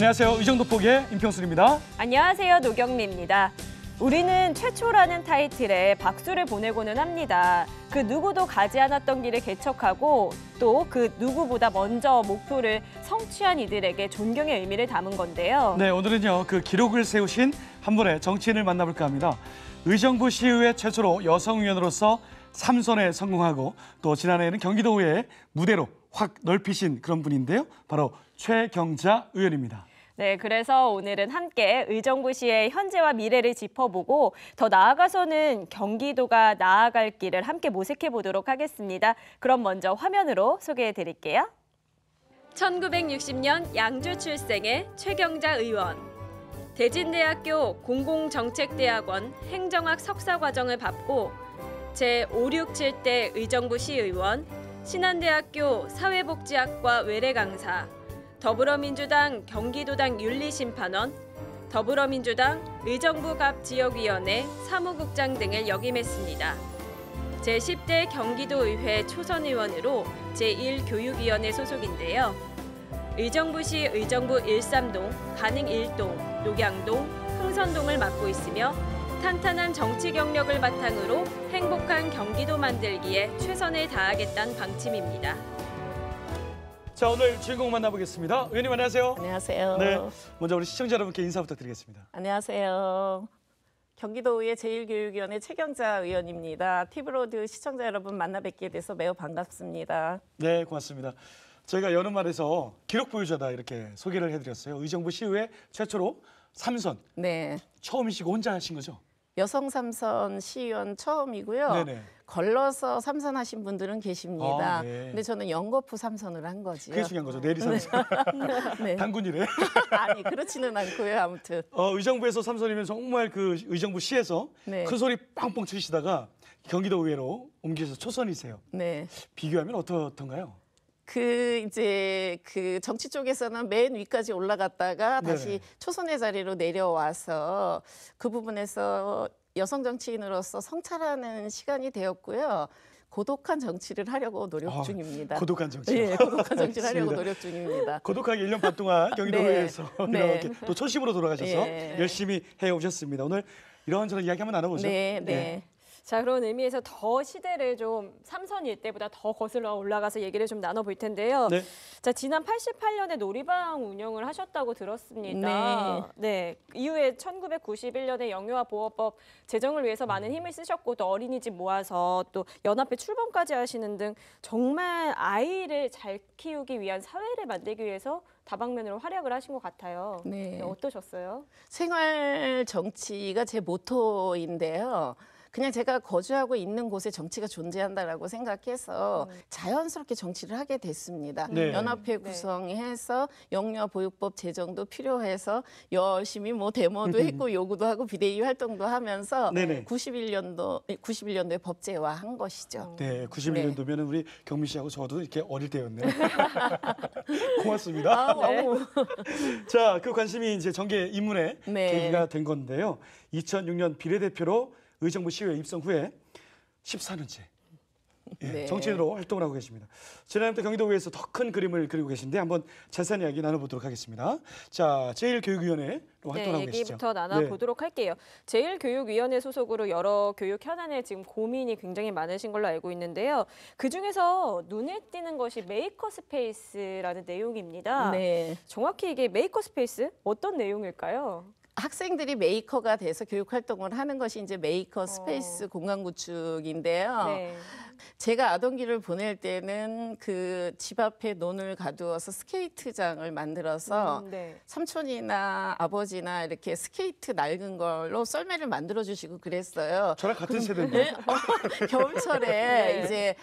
안녕하세요. 의정도포기의 임평순입니다. 안녕하세요. 노경미입니다. 우리는 최초라는 타이틀에 박수를 보내고는 합니다. 그 누구도 가지 않았던 길을 개척하고 또 그 누구보다 먼저 목표를 성취한 이들에게 존경의 의미를 담은 건데요. 네, 오늘은요. 그 기록을 세우신 한 분의 정치인을 만나볼까 합니다. 의정부 시의회 최초로 여성의원으로서 3선에 성공하고 또 지난해에는 경기도의회 무대로 확 넓히신 그런 분인데요. 바로 최경자 의원입니다. 네, 그래서 오늘은 함께 의정부시의 현재와 미래를 짚어보고 더 나아가서는 경기도가 나아갈 길을 함께 모색해 보도록 하겠습니다. 그럼 먼저 화면으로 소개해 드릴게요. 1960년 양주 출생의 최경자 의원. 대진대학교 공공정책대학원 행정학 석사과정을 밟고 제567대 의정부시의원, 신한대학교 사회복지학과 외래강사, 더불어민주당 경기도당 윤리심판원, 더불어민주당 의정부갑 지역위원회 사무국장 등을 역임했습니다. 제10대 경기도의회 초선의원으로 제1교육위원회 소속인데요. 의정부시 의정부 13동, 간흥 1동, 녹양동, 흥선동을 맡고 있으며 탄탄한 정치 경력을 바탕으로 행복한 경기도 만들기에 최선을 다하겠다는 방침입니다. 자, 오늘 주인공 만나보겠습니다. 의원님 안녕하세요. 안녕하세요. 네, 먼저 우리 시청자 여러분께 인사 부탁드리겠습니다. 안녕하세요. 경기도의회 제1교육위원회 최경자 의원입니다. 티브로드 시청자 여러분 만나 뵙게 돼서 매우 반갑습니다. 네, 고맙습니다. 저희가 여는 말에서 기록 보유자다 이렇게 소개를 해드렸어요. 의정부 시의회 최초로 3선. 네. 처음이시고 혼자 하신 거죠? 여성 3선 시의원 처음이고요. 네네. 걸러서 3선 하신 분들은 계십니다. 네. 근데 저는 연거푸 3선을 한 거지요. 그게 중요한 거죠. 내리 3선. 네. 당군이래. 아니 그렇지는 않고요. 아무튼. 의정부에서 3선이면 정말 그 의정부 시에서 네. 큰 소리 빵빵 치시다가 경기도 의회로 옮기셔서 초선이세요. 네. 비교하면 어떻던가요? 그 정치 쪽에서는 맨 위까지 올라갔다가 다시 네네. 초선의 자리로 내려와서 그 부분에서 여성 정치인으로서 성찰하는 시간이 되었고요. 고독한 정치를 하려고 노력 중입니다. 고독한 정치. 네, 고독한 정치를 하려고 노력 중입니다. 고독하게 1년 반 동안 경기도 네. 의회에서 네. 이렇게 또 초심으로 돌아가셔서 네. 열심히 해오셨습니다. 오늘 이런저런 이야기 한번 나눠보죠. 네, 네. 자, 그런 의미에서 더 시대를 좀 3선일 때보다 더 거슬러 올라가서 얘기를 좀 나눠볼 텐데요. 네. 자, 지난 88년에 놀이방 운영을 하셨다고 들었습니다. 네. 이후에 1991년에 영유아 보호법 제정을 위해서 많은 힘을 쓰셨고 또 어린이집 모아서 또 연합회 출범까지 하시는 등 정말 아이를 잘 키우기 위한 사회를 만들기 위해서 다방면으로 활약을 하신 것 같아요. 네. 어떠셨어요? 생활 정치가 제 모토인데요. 그냥 제가 거주하고 있는 곳에 정치가 존재한다라고 생각해서 자연스럽게 정치를 하게 됐습니다. 네. 연합회 구성해서 영유아 보육법 제정도 필요해서 열심히 뭐 데모도 했고 요구도 하고 비대위 활동도 하면서 네네. 91년도에 법제화한 것이죠. 네, 91년도면 우리 경미 씨하고 저도 이렇게 어릴 때였네요. 고맙습니다. 자, 그 관심이 이제 정계 입문의 네. 계기가 된 건데요. 2006년 비례대표로 의정부 시의회 입성 후에 14년째 네. 정치인으로 활동을 하고 계십니다. 지난해부터 경기도의회에서 더 큰 그림을 그리고 계신데 한번 자세한 이야기 나눠보도록 하겠습니다. 자, 제1교육위원회로 활동하고 계시죠. 얘기부터 나눠보도록 할게요. 제1교육위원회 소속으로 여러 교육 현안에 지금 고민이 굉장히 많으신 걸로 알고 있는데요. 그중에서 눈에 띄는 것이 메이커 스페이스라는 내용입니다. 네. 정확히 이게 메이커 스페이스 어떤 내용일까요? 학생들이 메이커가 돼서 교육 활동을 하는 것이 이제 메이커 스페이스 공간 구축인데요. 네. 제가 아동기를 보낼 때는 그 집 앞에 논을 가두어서 스케이트장을 만들어서 네. 삼촌이나 아버지나 이렇게 스케이트 낡은 걸로 썰매를 만들어 주시고 그랬어요. 저랑 같은 세대인데. 겨울철에 네. 이제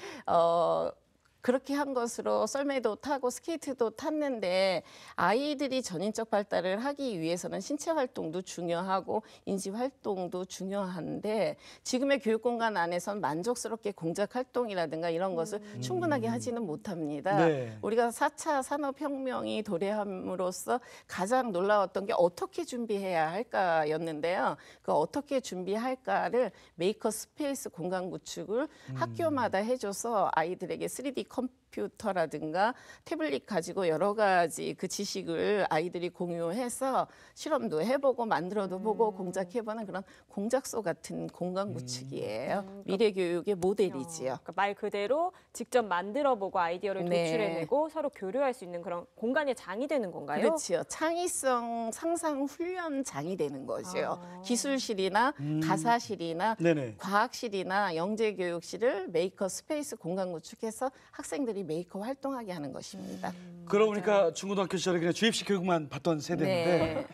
그렇게 한 것으로 썰매도 타고 스케이트도 탔는데 아이들이 전인적 발달을 하기 위해서는 신체 활동도 중요하고 인지 활동도 중요한데 지금의 교육 공간 안에선 만족스럽게 공작 활동이라든가 이런 것을 충분하게 하지는 못합니다. 네. 우리가 4차 산업혁명이 도래함으로써 가장 놀라웠던 게 어떻게 준비해야 할까였는데요. 그 어떻게 준비할까를 메이커 스페이스 공간 구축을 학교마다 해줘서 아이들에게 3D 컴퓨터라든가 태블릿 가지고 여러 가지 그 지식을 아이들이 공유해서 실험도 해보고 만들어도 보고 공작해보는 그런 공작소 같은 공간 구축이에요. 미래 교육의 모델이지요. 그러니까 말 그대로 직접 만들어보고 아이디어를 네. 도출해내고 서로 교류할 수 있는 그런 공간의 장이 되는 건가요? 그렇지요. 창의성 상상 훈련장이 되는 거죠. 기술실이나 가사실이나 네네. 과학실이나 영재교육실을 메이커 스페이스 공간 구축해서 학생들이 메이커 활동하게 하는 것입니다. 그러고 보니까 중고등학교 시절에 그냥 주입식 교육만 받던 세대인데 네.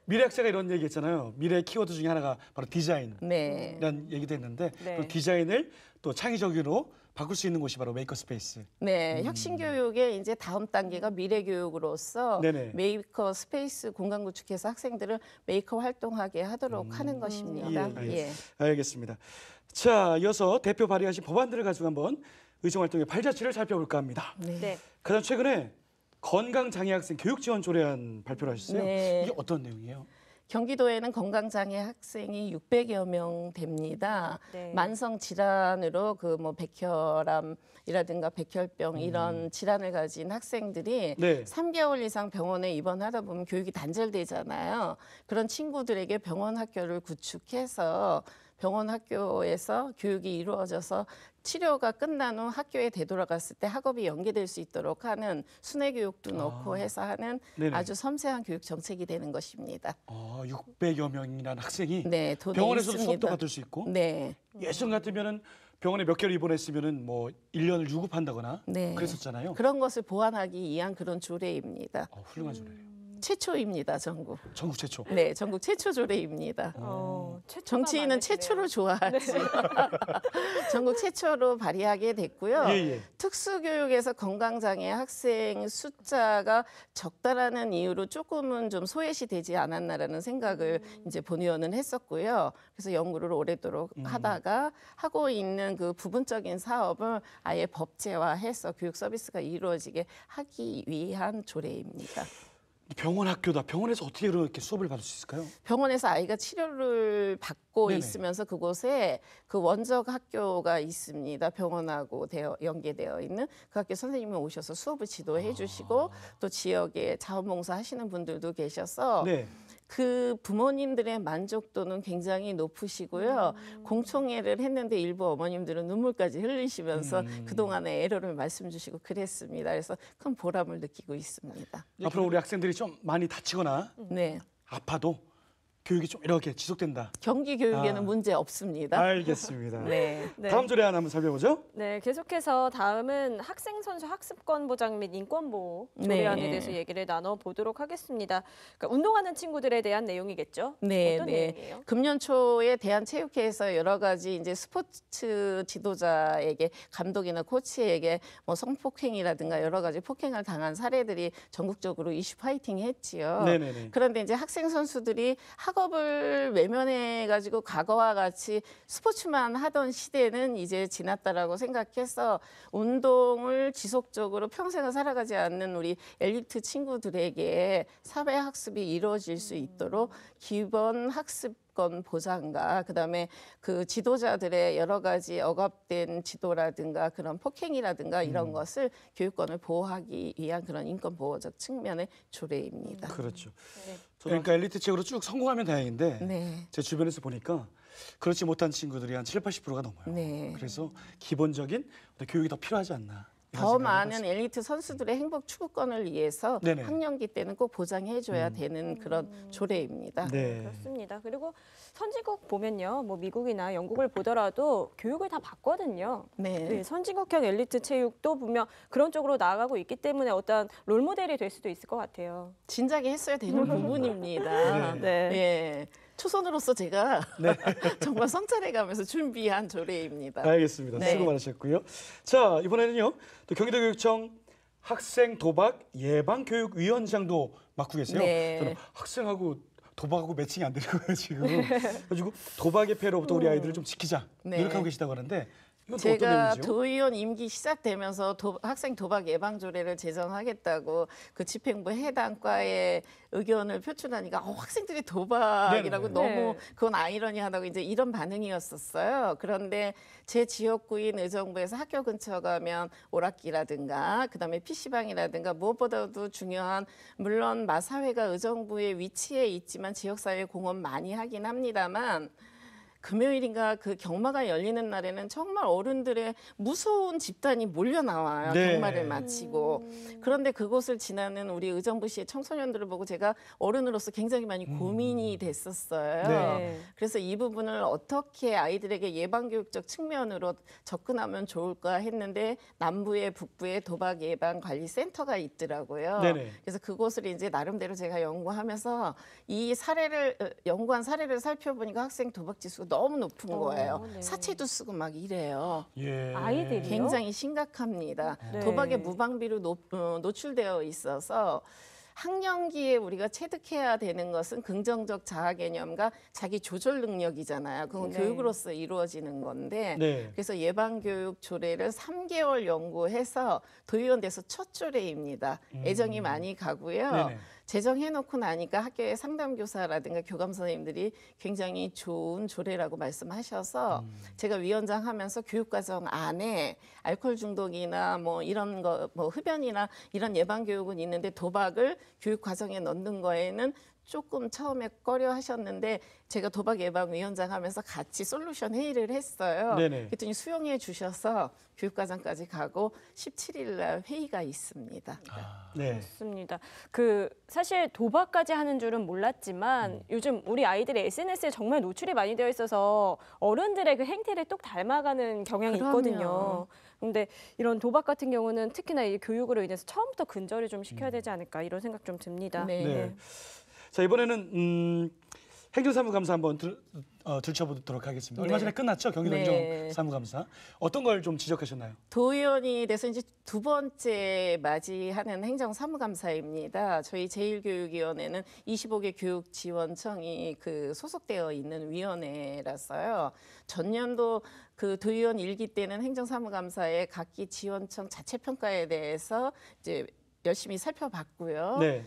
미래학자가 이런 얘기했잖아요. 미래 키워드 중에 하나가 바로 디자인이라는 네. 얘기도 했는데 네. 그 디자인을 또 창의적으로 바꿀 수 있는 곳이 바로 메이커 스페이스. 네, 혁신교육의 이제 다음 단계가 미래교육으로서 네네. 메이커 스페이스 공간 구축해서 학생들을 메이커 활동하게 하도록 하는 것입니다. 예. 알겠습니다. 자, 이어서 대표 발의하신 법안들을 가지고 한번 의정활동의 발자취를 살펴볼까 합니다. 네. 가장 최근에 건강장애 학생 교육지원 조례안 발표를 하셨어요. 네. 이게 어떤 내용이에요? 경기도에는 건강장애 학생이 600여 명 됩니다. 네. 만성 질환으로 그 뭐 백혈암이라든가 백혈병 이런 질환을 가진 학생들이 네. 3개월 이상 병원에 입원하다 보면 교육이 단절되잖아요. 그런 친구들에게 병원 학교를 구축해서 병원 학교에서 교육이 이루어져서 치료가 끝난 후 학교에 되돌아갔을 때 학업이 연계될 수 있도록 하는 순회 교육도 넣고 해서 하는 네네. 아주 섬세한 교육 정책이 되는 것입니다. 600여 명이라는 학생이 네, 돈이 병원에서도 있습니다. 수업도 받을 수 있고 네. 예전 같으면은 병원에 몇 개월 입원했으면은 뭐 1년을 유급한다거나 네. 그랬었잖아요. 그런 것을 보완하기 위한 그런 조례입니다. 훌륭한 조례예요. 최초입니다, 전국. 전국 최초. 네, 전국 최초 조례입니다. 최초가 정치인은 많으시네요. 최초로 좋아하지. 전국 최초로 발의하게 됐고요. 예. 특수교육에서 건강장애 학생 숫자가 적다라는 이유로 조금은 좀 소외시 되지 않았나라는 생각을 이제 본 의원은 했었고요. 그래서 연구를 오래도록 하다가 하고 있는 그 부분적인 사업을 아예 법제화해서 교육 서비스가 이루어지게 하기 위한 조례입니다. 병원 학교다. 병원에서 어떻게 이렇게 수업을 받을 수 있을까요? 병원에서 아이가 치료를 받고 네네. 있으면서 그곳에 그 원적 학교가 있습니다. 병원하고 연계되어 있는 그 학교 선생님이 오셔서 수업을 지도해 주시고 또 지역에 자원봉사 하시는 분들도 계셔서 네. 그 부모님들의 만족도는 굉장히 높으시고요. 공청회를 했는데 일부 어머님들은 눈물까지 흘리시면서 그동안의 애로를 말씀 주시고 그랬습니다. 그래서 큰 보람을 느끼고 있습니다. 앞으로 우리 학생들이 좀 많이 다치거나 네. 아파도 교육이 좀 이렇게 지속된다. 경기 교육에는 문제 없습니다. 알겠습니다. 네. 네. 다음 조례안 한번 살펴보죠. 네, 계속해서 다음은 학생 선수 학습권 보장 및 인권 보호 조례안에 네. 대해서 얘기를 나눠 보도록 하겠습니다. 그러니까 운동하는 친구들에 대한 내용이겠죠? 네, 어떤 네. 내용이에요? 금년 초에 대한체육회에서 여러 가지 이제 스포츠 지도자에게 감독이나 코치에게 뭐 성폭행이라든가 여러 가지 폭행을 당한 사례들이 전국적으로 이슈 파이팅했지요. 네네네. 그런데 이제 학생 선수들이 학업을 외면해 가지고 과거와 같이 스포츠만 하던 시대는 이제 지났다라고 생각해서 운동을 지속적으로 평생을 살아가지 않는 우리 엘리트 친구들에게 사회 학습이 이루어질 수 있도록 기본 학습권 보장과 그다음에 그 지도자들의 여러 가지 억압된 지도라든가 그런 폭행이라든가 이런 것을 교육권을 보호하기 위한 그런 인권 보호적 측면의 조례입니다. 그렇죠. 네. 그러니까 엘리트 책으로 쭉 성공하면 다행인데 네. 제 주변에서 보니까 그렇지 못한 친구들이 한 70~80%가 넘어요. 네. 그래서 기본적인 어떤 교육이 더 필요하지 않나. 이런 더 생각을 많은 해봤습니다. 엘리트 선수들의 행복 추구권을 위해서 네네. 학령기 때는 꼭 보장해줘야 되는 그런 조례입니다. 네. 그렇습니다. 그리고 선진국 보면요, 뭐 미국이나 영국을 보더라도 교육을 다 받거든요. 네. 네, 선진국형 엘리트 체육도 분명 그런 쪽으로 나아가고 있기 때문에 어떤 롤 모델이 될 수도 있을 것 같아요. 진작에 했어야 되는 부분입니다. 네. 네. 예. 초선으로서 제가 정말 성찰해가면서 준비한 조례입니다. 알겠습니다. 네. 수고 많으셨고요. 자, 이번에는요. 또 경기도교육청 학생 도박 예방교육 위원장도 맡고 계세요. 네. 저는 학생하고 도박하고 매칭이 안 되는 거예요, 지금. 그래가지고 도박의 폐로부터 우리 아이들을 좀 지키자 네. 노력하고 계시다고 하는데 이건 또 어떤 제가 내용이죠? 도의원 임기 시작되면서 학생 도박 예방 조례를 제정하겠다고 그 집행부 해당 과에 의견을 표출하니까 학생들이 도박이라고 네네네. 너무 네. 그건 아이러니하다고 이제 이런 반응이었었어요. 그런데 제 지역구인 의정부에서 학교 근처 가면 오락기라든가 그다음에 PC방이라든가 무엇보다도 중요한 물론 마사회가 의정부의 위치에 있지만 지역사회 공헌 많이 하긴 합니다만 금요일인가 그 경마가 열리는 날에는 정말 어른들의 무서운 집단이 몰려 나와요. 네. 경마를 마치고. 그런데 그곳을 지나는 우리 의정부시의 청소년들을 보고 제가 어른으로서 굉장히 많이 고민이 됐었어요. 네. 그래서 이 부분을 어떻게 아이들에게 예방교육적 측면으로 접근하면 좋을까 했는데 남부에 북부에 도박 예방 관리 센터가 있더라고요. 네네. 그래서 그곳을 이제 나름대로 제가 연구하면서 이 연구한 사례를 살펴보니까 학생 도박 지수가 너무 높은 거예요. 네. 사채도 쓰고 막 이래요. 예. 아이들이요? 굉장히 심각합니다. 네. 도박의 무방비로 노출되어 있어서 학령기에 우리가 체득해야 되는 것은 긍정적 자아 개념과 자기 조절 능력이잖아요. 그건 네. 교육으로서 이루어지는 건데 네. 그래서 예방교육 조례를 3개월 연구해서 도의원 돼서 첫 조례입니다. 애정이 많이 가고요. 네네. 제정해놓고 나니까 학교의 상담교사라든가 교감 선생님들이 굉장히 좋은 조례라고 말씀하셔서 제가 위원장 하면서 교육과정 안에 알코올 중독이나 뭐 이런 거, 뭐 흡연이나 이런 예방교육은 있는데 도박을 교육과정에 넣는 거에는 조금 처음에 꺼려 하셨는데 제가 도박 예방 위원장 하면서 같이 솔루션 회의를 했어요. 네네. 그랬더니 수용해 주셔서 교육과정까지 가고 17일 날 회의가 있습니다. 네. 맞습니다. 그 사실 도박까지 하는 줄은 몰랐지만 요즘 우리 아이들이 SNS에 정말 노출이 많이 되어 있어서 어른들의 그 행태를 똑 닮아가는 경향이 그럼요. 있거든요. 근데 이런 도박 같은 경우는 특히나 이 교육으로 인해서 처음부터 근절을 좀 시켜야 되지 않을까 이런 생각 좀 듭니다. 네. 네. 자, 이번에는 행정사무감사 한번 들춰보도록 하겠습니다. 얼마 네. 전에 끝났죠? 경기도 네. 행정사무감사. 어떤 걸 좀 지적하셨나요? 도의원이 돼서 이제 두 번째 맞이하는 행정사무감사입니다. 저희 제1교육위원회는 25개 교육지원청이 그 소속되어 있는 위원회라서요. 전년도 그 도의원 1기 때는 행정사무감사의 각기 지원청 자체평가에 대해서 이제 열심히 살펴봤고요. 네.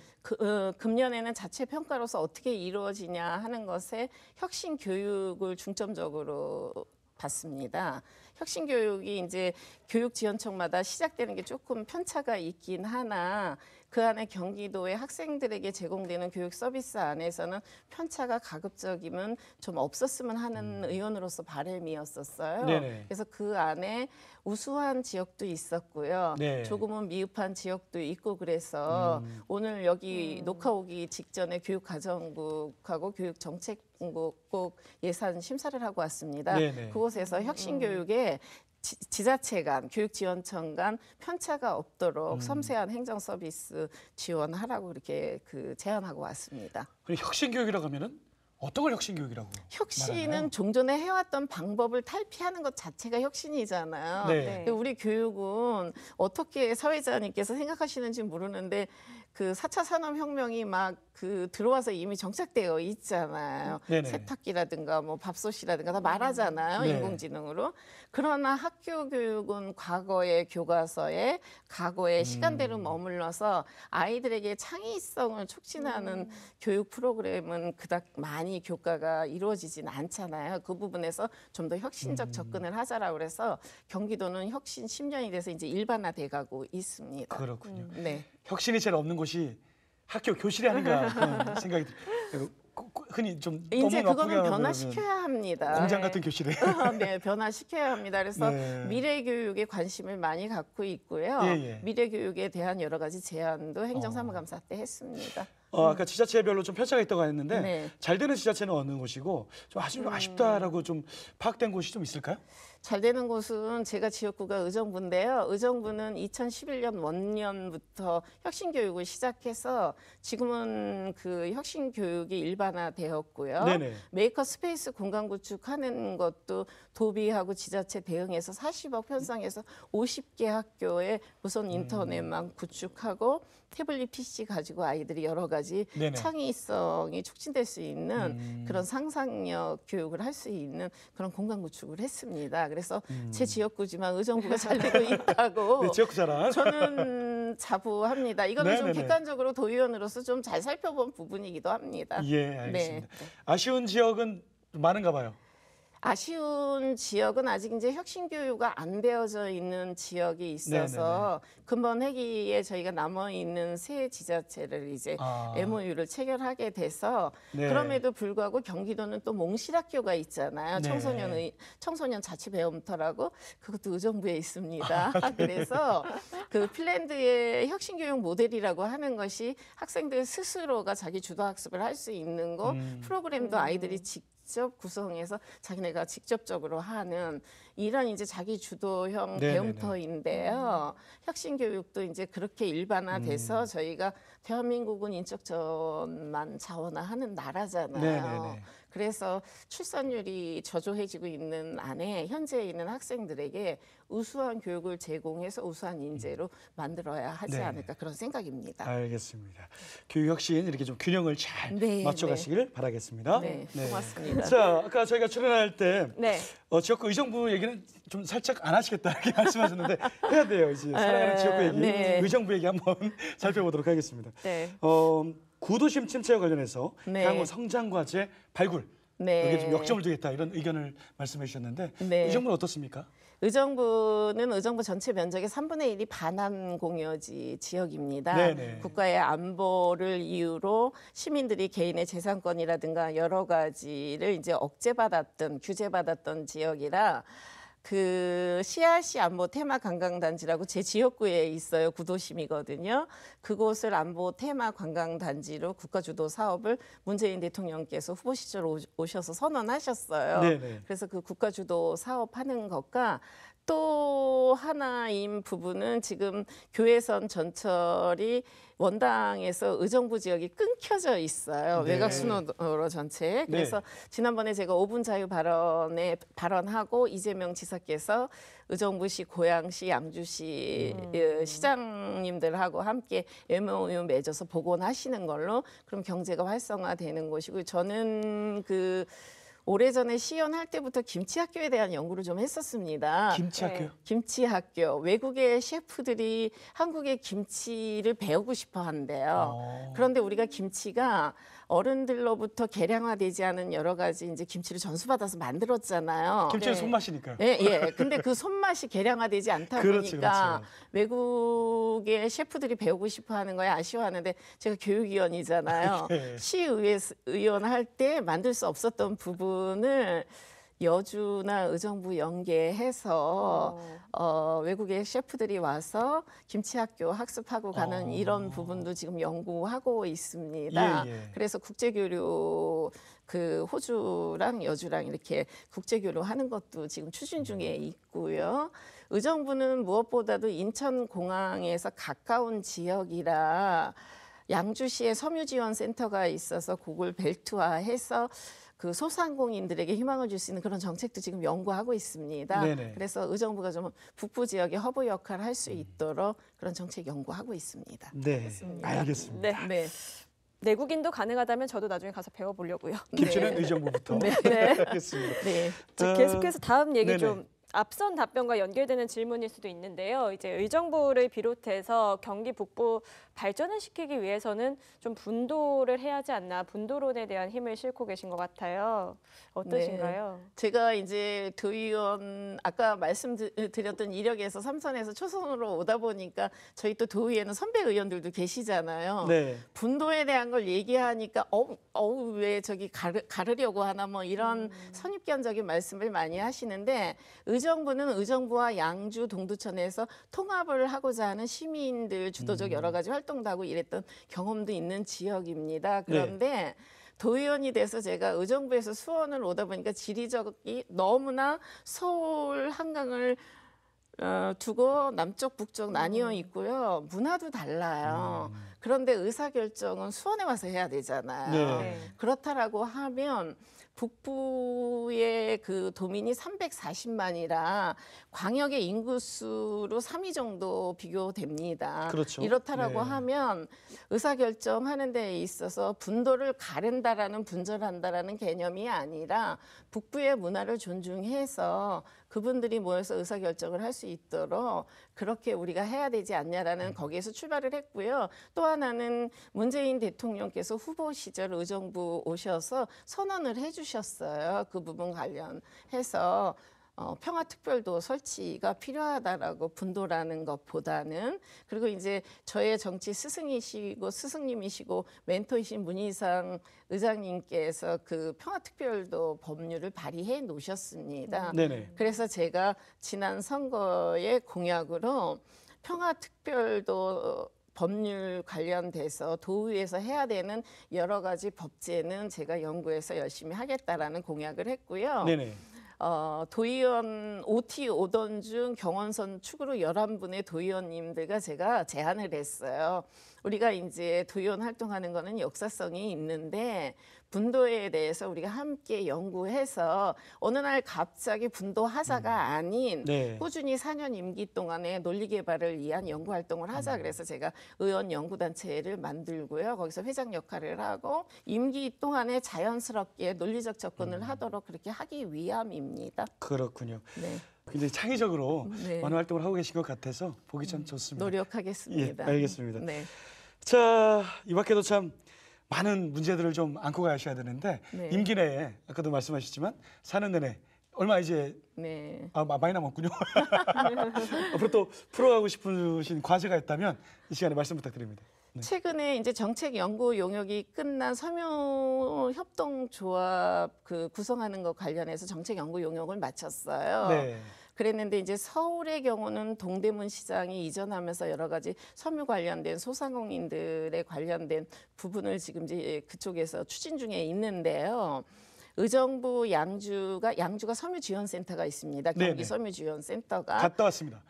금년에는 자체 평가로서 어떻게 이루어지냐 하는 것에 혁신 교육을 중점적으로 봤습니다. 혁신 교육이 이제 교육 지원청마다 시작되는 게 조금 편차가 있긴 하나 그 안에 경기도의 학생들에게 제공되는 교육 서비스 안에서는 편차가 가급적이면 좀 없었으면 하는 의원으로서 바람이었었어요. 네네. 그래서 그 안에 우수한 지역도 있었고요. 네. 조금은 미흡한 지역도 있고 그래서 오늘 여기 녹화 오기 직전에 교육가정국하고 교육정책국 꼭 예산 심사를 하고 왔습니다. 네네. 그곳에서 혁신교육에 지자체 간, 교육지원청 간 편차가 없도록 섬세한 행정 서비스 지원하라고 이렇게 그 제안하고 왔습니다. 그럼 혁신교육이라고 하면은 어떤 걸 혁신교육이라고 혁신은 말하나요? 종전에 해왔던 방법을 탈피하는 것 자체가 혁신이잖아요. 네. 네. 근데 우리 교육은 어떻게 사회자님께서 생각하시는지 모르는데 그 4차 산업혁명이 막 그 들어와서 이미 정착되어 있잖아요. 네네. 세탁기라든가 뭐 밥솥이라든가 다 말하잖아요. 네. 인공지능으로. 그러나 학교 교육은 과거의 교과서에 과거의 시간대로 머물러서 아이들에게 창의성을 촉진하는 교육 프로그램은 그닥 많이 교과가 이루어지진 않잖아요. 그 부분에서 좀 더 혁신적 접근을 하자라고 그래서 경기도는 혁신 10년이 돼서 이제 일반화돼 가고 있습니다. 그렇군요. 네. 혁신이 제일 없는 곳이 학교 교실이 아닌가 그런 생각이 들어요. 흔히 좀 너무 이제 나쁘게 그거는 하면 변화시켜야 합니다. 공장 같은 교실에. 네, 변화시켜야 합니다. 그래서 네. 미래 교육에 관심을 많이 갖고 있고요. 예, 예. 미래 교육에 대한 여러 가지 제안도 행정사무감사 때 했습니다. 아까 지자체별로 좀 편차가 있다고 했는데 네. 잘 되는 지자체는 어느 곳이고 좀 아주 아쉽다라고 좀 파악된 곳이 좀 있을까요? 잘 되는 곳은 제가 지역구가 의정부인데요. 의정부는 2011년 원년부터 혁신교육을 시작해서 지금은 그 혁신교육이 일반화되었고요. 네네. 메이커 스페이스 공간 구축하는 것도 도비하고 지자체 대응해서 40억 편성해서 50개 학교에 무선 인터넷망 구축하고 태블릿 PC 가지고 아이들이 여러 가지 가지 네네. 창의성이 촉진될 수 있는 그런 상상력 교육을 할 수 있는 그런 공간 구축을 했습니다. 그래서 제 지역구지만 의정부가 잘 되고 있다고 네, 지역구 자랑. 저는 자부합니다. 이거는 좀 네네네. 객관적으로 도의원으로서 좀 잘 살펴본 부분이기도 합니다. 예, 알겠습니다. 네. 아쉬운 지역은 좀 많은가 봐요. 아쉬운 지역은 아직 이제 혁신 교육가 안 되어져 있는 지역이 있어서 근본 회기에 저희가 남아 있는 새 지자체를 이제 MOU를 체결하게 돼서 네. 그럼에도 불구하고 경기도는 또 몽실학교가 있잖아요. 네. 청소년 자치배움터라고 그것도 의정부에 있습니다. 그래서 그 핀란드의 혁신 교육 모델이라고 하는 것이 학생들 스스로가 자기 주도 학습을 할 수 있는 거 프로그램도 아이들이 직접 구성해서 자기네가 직접적으로 하는 이런 이제 자기 주도형 네네네. 배움터인데요. 혁신 교육도 이제 그렇게 일반화돼서 저희가 대한민국은 인적전만 자원화하는 나라잖아요. 네네네. 그래서 출산율이 저조해지고 있는 안에 현재 있는 학생들에게 우수한 교육을 제공해서 우수한 인재로 만들어야 하지 네. 않을까 그런 생각입니다. 알겠습니다. 교육 혁신 이렇게 좀 균형을 잘 네, 맞춰가시길 바라겠습니다. 네, 고맙습니다. 자, 아까 저희가 출연할 때 네. 지역구 의정부 얘기는 좀 살짝 안 하시겠다 이렇게 말씀하셨는데 해야 돼요. 이제 사랑하는 지역구 얘기, 네. 의정부 얘기 한번 살펴보도록 하겠습니다. 네. 구도심 침체와 관련해서 네. 향후 성장과제 발굴 네. 여기에 좀 역점을 두겠다 이런 의견을 말씀해 주셨는데 네. 의정부는 어떻습니까? 의정부는 의정부 전체 면적의 3분의 1이 반환 공여지 지역입니다. 네네. 국가의 안보를 이유로 시민들이 개인의 재산권이라든가 여러 가지를 이제 억제받았던 규제받았던 지역이라 그 CRC 안보 테마 관광단지라고 제 지역구에 있어요. 구도심이거든요. 그곳을 안보 테마 관광단지로 국가주도 사업을 문재인 대통령께서 후보 시절 오셔서 선언하셨어요. 네네. 그래서 그 국가주도 사업하는 것과 또 하나인 부분은 지금 교회선 전철이 원당에서 의정부 지역이 끊겨져 있어요. 네. 외곽 순환도로 전체. 그래서 지난번에 제가 5분 자유 발언에 발언하고 이재명 지사께서 의정부시, 고양시, 양주시 시장님들하고 함께 MOU 맺어서 복원하시는 걸로 그럼 경제가 활성화되는 곳이고 저는 그 오래전에 시연할 때부터 김치학교에 대한 연구를 좀 했었습니다. 김치학교. 김치학교. 외국의 셰프들이 한국의 김치를 배우고 싶어 한대요. 그런데 우리가 김치가 어른들로부터 개량화되지 않은 여러 가지 이제 김치를 전수받아서 만들었잖아요. 김치는 네. 손맛이니까요. 예. 근데 그 손맛이 개량화되지 않다 그렇죠, 보니까 그렇죠. 외국의 셰프들이 배우고 싶어 하는 거에 아쉬워하는데 제가 교육위원이잖아요. 네. 시의원 할 때 만들 수 없었던 부분을 여주나 의정부 연계해서 외국의 셰프들이 와서 김치학교 학습하고 가는 이런 부분도 지금 연구하고 있습니다. 예. 그래서 국제교류 그 호주랑 여주랑 이렇게 국제교류 하는 것도 지금 추진 중에 있고요. 의정부는 무엇보다도 인천공항에서 가까운 지역이라 양주시에 섬유지원센터가 있어서 그걸 벨트화해서 그 소상공인들에게 희망을 줄 수 있는 그런 정책도 지금 연구하고 있습니다. 네네. 그래서 의정부가 좀 북부 지역의 허브 역할을 할 수 있도록 그런 정책 연구하고 있습니다. 네, 알겠습니다. 네. 네. 내국인도 가능하다면 저도 나중에 가서 배워보려고요. 김치는 의정부부터. 네. 알겠습니다. 네. 자, 계속해서 다음 얘기 네네. 좀 앞선 답변과 연결되는 질문일 수도 있는데요. 이제 의정부를 비롯해서 경기 북부 발전을 시키기 위해서는 좀 분도를 해야 하지 않나, 분도론에 대한 힘을 싣고 계신 것 같아요. 어떠신가요? 제가 이제 도의원 아까 말씀드렸던 이력에서 삼선에서 초선으로 오다 보니까 저희 또 도의회는 선배 의원들도 계시잖아요. 네. 분도에 대한 걸 얘기하니까 왜 저기 가르려고 하나 뭐 이런 선입견적인 말씀을 많이 하시는데 의정부는 의정부와 양주 동두천에서 통합을 하고자 하는 시민들 주도적 여러 가지 활동도 하고 이랬던 경험도 있는 지역입니다. 그런데 도의원이 돼서 제가 의정부에서 수원을 오다 보니까 지리적이 너무나 서울 한강을 두고 남쪽 북쪽 나뉘어 있고요. 문화도 달라요. 그런데 의사결정은 수원에 와서 해야 되잖아요. 네. 그렇다라고 하면 북부의 그 도민이 340만이라 광역의 인구수로 3위 정도 비교됩니다. 그렇죠. 이렇다라고 네. 하면 의사결정하는 데 있어서 분도를 가른다라는 분절한다라는 개념이 아니라 북부의 문화를 존중해서 그분들이 모여서 의사결정을 할 수 있도록 그렇게 우리가 해야 되지 않냐라는 거기에서 출발을 했고요. 또 하나는 문재인 대통령께서 후보 시절 의정부 오셔서 선언을 해주셨어요. 그 부분 관련해서 평화특별도 설치가 필요하다라고 분도라는 것보다는. 그리고 이제 저의 정치 스승이시고 스승님이시고 멘토이신 문희상 의장님께서 그 평화특별도 법률을 발의해 놓으셨습니다. 네네. 그래서 제가 지난 선거의 공약으로 평화특별도 법률 관련돼서 도의회에서 해야 되는 여러 가지 법제는 제가 연구해서 열심히 하겠다라는 공약을 했고요. 네네. 도의원 OT 오던 중 경원선 축으로 11분의 도의원님들과 제가 제안을 했어요. 우리가 이제 도의원 활동하는 거는 역사성이 있는데 분도에 대해서 우리가 함께 연구해서 어느 날 갑자기 분도하자가 아닌 네. 꾸준히 4년 임기 동안에 논리 개발을 위한 연구 활동을 하자. 그래서 제가 의원 연구단체를 만들고요. 거기서 회장 역할을 하고 임기 동안에 자연스럽게 논리적 접근을 하도록 그렇게 하기 위함입니다. 그렇군요. 네. 굉장히 창의적으로 네. 많은 활동을 하고 계신 것 같아서 보기 참 좋습니다. 노력하겠습니다. 예, 알겠습니다. 네. 자, 이 밖에도 참 많은 문제들을 좀 안고 가셔야 되는데 네. 임기 내에 아까도 말씀하셨지만 사는 내내 얼마 이제 네. 많이 남았군요. 앞으로 또 풀어가고 싶으신 과제가 있다면 이 시간에 말씀 부탁드립니다. 네. 최근에 이제 정책 연구 용역이 끝난 섬유 협동조합 그 구성하는 것 관련해서 정책 연구 용역을 마쳤어요. 네. 그랬는데 이제 서울의 경우는 동대문 시장이 이전하면서 여러 가지 섬유 관련된 소상공인들에 관련된 부분을 지금 이제 그쪽에서 추진 중에 있는데요. 의정부 양주가 섬유지원센터가 있습니다. 경기 네네. 섬유지원센터가 갔다 왔습니다.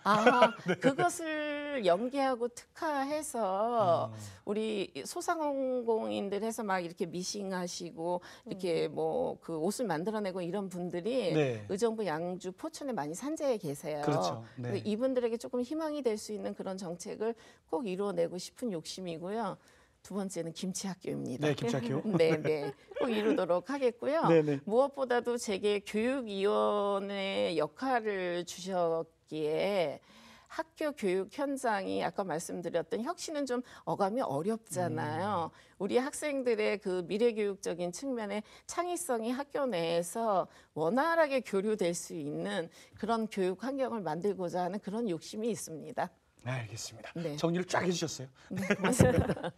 네. 그것을 연계하고 특화해서 우리 소상공인들에서 막 이렇게 미싱하시고 이렇게 뭐 그 옷을 만들어내고 이런 분들이 네. 의정부 양주 포천에 많이 산재해 계세요. 그렇죠. 네. 그래서 이분들에게 조금 희망이 될 수 있는 그런 정책을 꼭 이루어내고 싶은 욕심이고요. 두 번째는 김치학교입니다. 네, 김치학교. 네. 꼭 이루도록 하겠고요. 네네. 무엇보다도 제게 교육위원회 역할을 주셨기에 학교 교육 현장이 아까 말씀드렸던 혁신은 좀 어감이 어렵잖아요. 우리 학생들의 그 미래교육적인 측면의 창의성이 학교 내에서 원활하게 교류될 수 있는 그런 교육 환경을 만들고자 하는 그런 욕심이 있습니다. 네, 알겠습니다. 네. 정리를 쫙 해주셨어요. 네, 고맙습니다.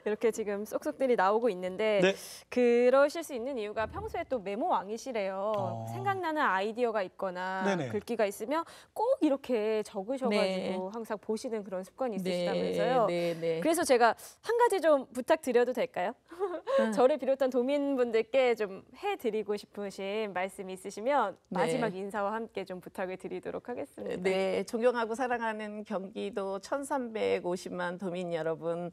이렇게 지금 쏙쏙들이 나오고 있는데 네. 그러실 수 있는 이유가 평소에 또 메모왕이시래요. 어. 생각나는 아이디어가 있거나 네네. 글귀가 있으면 꼭 이렇게 적으셔가지고 네. 항상 보시는 그런 습관이 있으시다면서요. 네. 그래서 제가 한 가지 좀 부탁드려도 될까요? 저를 비롯한 도민분들께 좀 해드리고 싶으신 말씀이 있으시면 네. 마지막 인사와 함께 좀 부탁을 드리도록 하겠습니다. 네, 존경하고 사랑하는 경기도 1350만 도민 여러분,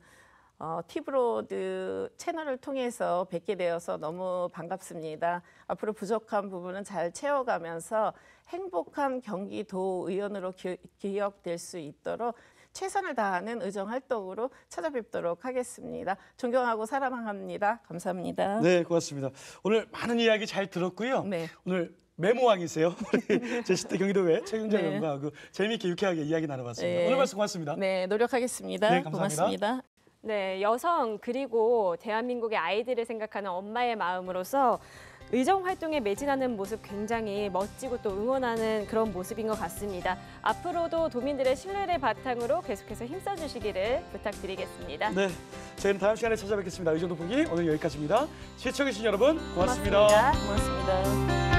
티브로드 채널을 통해서 뵙게 되어서 너무 반갑습니다. 앞으로 부족한 부분은 잘 채워가면서 행복한 경기도 의원으로 기억될 수 있도록 최선을 다하는 의정 활동으로 찾아뵙도록 하겠습니다. 존경하고 사랑합니다. 감사합니다. 네, 고맙습니다. 오늘 많은 이야기 잘 들었고요. 네. 오늘 메모왕이세요. 우리 제10대 경기도회 최경자 네. 의원과 그 재미있게 유쾌하게 이야기 나눠봤습니다. 네. 오늘 말씀 고맙습니다. 네, 노력하겠습니다. 네, 감사합니다. 고맙습니다. 네, 여성 그리고 대한민국의 아이들을 생각하는 엄마의 마음으로서 의정 활동에 매진하는 모습 굉장히 멋지고 또 응원하는 그런 모습인 것 같습니다. 앞으로도 도민들의 신뢰를 바탕으로 계속해서 힘써주시기를 부탁드리겠습니다. 네, 저희는 다음 시간에 찾아뵙겠습니다. 의정도보기 오늘 여기까지입니다. 시청해주신 여러분 고맙습니다. 고맙습니다. 고맙습니다.